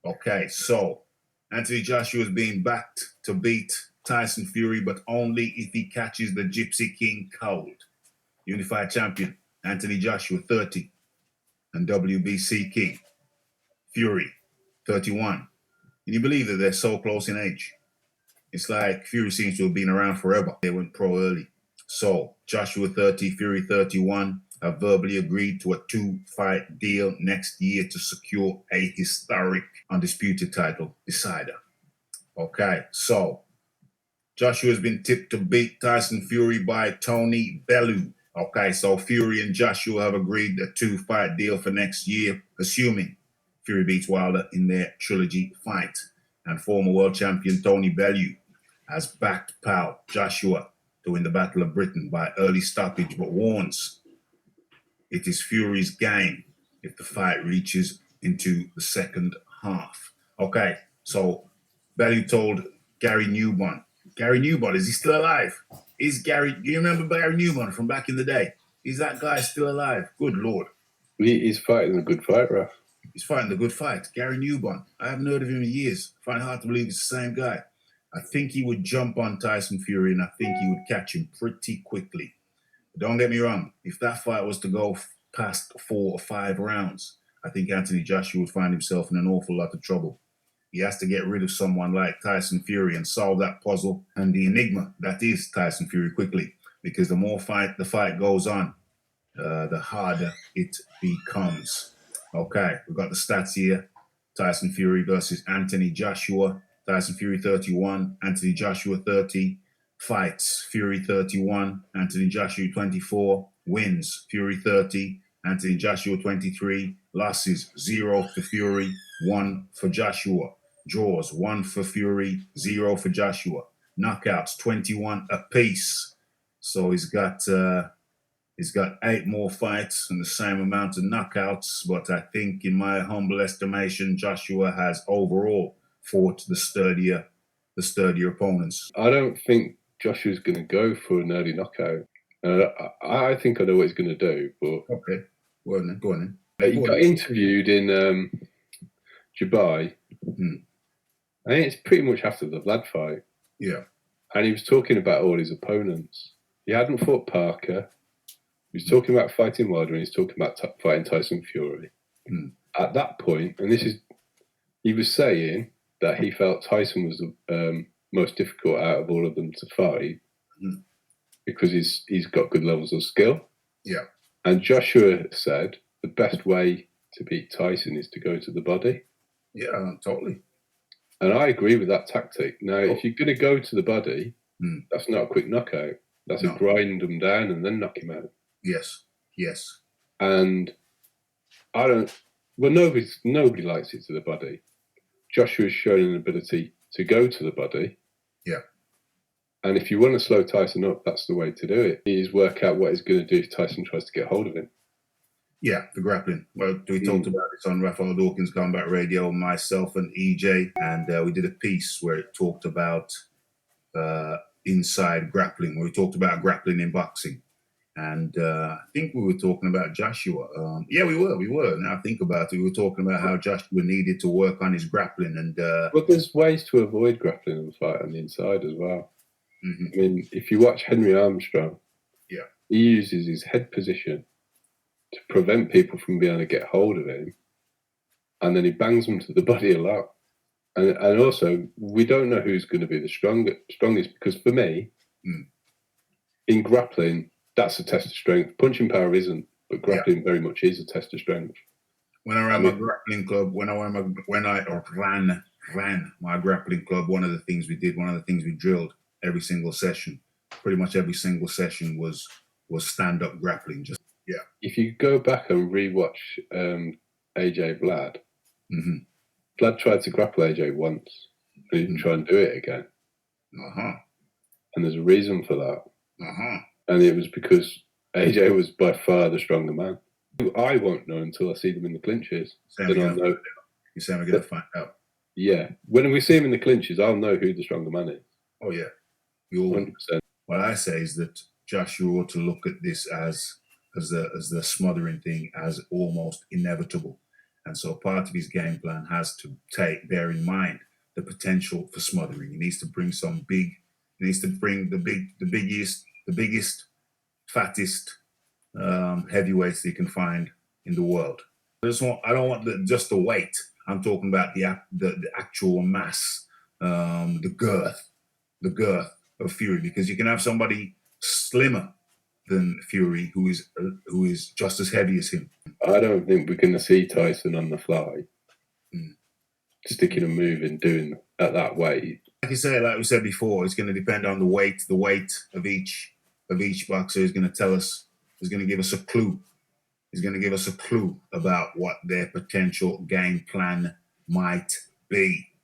Okay, so Anthony Joshua is being backed to beat Tyson Fury, but only if he catches the Gypsy King cold. Unified champion Anthony Joshua, 30, and WBC King Fury, 31. Can you believe that they're so close in age? It's like Fury seems to have been around forever. They went pro early. So Joshua 30, Fury 31 have verbally agreed to a 2-fight deal next year to secure a historic undisputed title decider. Okay, so Joshua has been tipped to beat Tyson Fury by Tony Bellew. Okay, so Fury and Joshua have agreed a 2-fight deal for next year, assuming Fury beats Wilder in their trilogy fight. And former world champion Tony Bellew has backed pal Joshua to win the Battle of Britain by early stoppage, but warns it is Fury's game if the fight reaches into the second half. Okay, so Bellew told Gary Newbon. Gary Newbon, is he still alive? Do you remember Gary Newbon from back in the day? Is that guy still alive? Good Lord. He's fighting a good fight, Raf. He's fighting the good fight. Gary Newbon. I haven't heard of him in years. I find it hard to believe it's the same guy. I think he would jump on Tyson Fury, and I think he would catch him pretty quickly. But don't get me wrong. If that fight was to go past 4 or 5 rounds, I think Anthony Joshua would find himself in an awful lot of trouble. He has to get rid of someone like Tyson Fury and solve that puzzle and the enigma that is Tyson Fury quickly. Because the more the fight goes on, the harder it becomes. Okay, we've got the stats here. Tyson Fury versus Anthony Joshua. Tyson Fury 31, Anthony Joshua 30. Fights, Fury 31, Anthony Joshua 24. Wins, Fury 30, Anthony Joshua 23. Losses, 0 for Fury, 1 for Joshua. Draws, 1 for Fury, 0 for Joshua. Knockouts, 21 apiece. So he's got 8 more fights and the same amount of knockouts. But I think, in my humble estimation, Joshua has overall fought the sturdier opponents. I don't think Joshua's going to go for an early knockout. I think I know what he's going to do. But okay, go on then. He got interviewed in Dubai. I think it's pretty much after the Vlad fight. Yeah. And he was talking about all his opponents. He hadn't fought Parker. He was talking about fighting Wilder, and he's talking about fighting Tyson Fury. At that point, and he was saying that he felt Tyson was the most difficult out of all of them to fight because he's got good levels of skill. Yeah. And Joshua said the best way to beat Tyson is to go to the body. Yeah, totally. And I agree with that tactic. Now, if you're going to go to the body, that's not a quick knockout. That's a grind him down and then knock him out. Yes. And nobody likes it to the body. Joshua's shown an ability to go to the body. Yeah. And if you want to slow Tyson up, that's the way to do it. Is work out what he's going to do if Tyson tries to get hold of him. Yeah, the grappling. Well, we talked about this on Raphael Dawkins Combat Radio, myself and EJ, and we did a piece where it talked about inside grappling, where we talked about grappling in boxing. And I think we were talking about Joshua. Yeah, we were. Now I think about it, we were talking about how Joshua needed to work on his grappling. And but there's ways to avoid grappling and fight on the inside as well. I mean, if you watch Henry Armstrong, he uses his head position to prevent people from being able to get hold of him, and then he bangs them to the body a lot. And also, we don't know who's going to be the strongest, because for me, in grappling, that's a test of strength. Punching power isn't, but grappling very much is a test of strength. When I ran my grappling club, when I ran my grappling club, one of the things we drilled every single session, pretty much every single session was stand-up grappling. If you go back and rewatch AJ Vlad, Vlad tried to grapple AJ once, and he didn't try and do it again. And there's a reason for that. And it was because AJ was by far the stronger man. I won't know until I see them in the clinches. Then I'll know. You're saying we're going to find out? Yeah. When we see him in the clinches, I'll know who the stronger man is. Oh, yeah. 100%. What I say is that Joshua ought to look at this as the smothering thing as almost inevitable. And so part of his game plan has to bear in mind the potential for smothering. He needs to bring the biggest, fattest heavyweights he can find in the world. I don't want just the weight. I'm talking about the actual mass, the girth of Fury, because you can have somebody slimmer than Fury who is just as heavy as him. I don't think we're going to see Tyson on the fly, sticking a move and doing at that weight. Like we said before, it's going to depend on the weight of each boxer is going to tell us. Is going to give us a clue. He's going to give us a clue about what their potential game plan might be.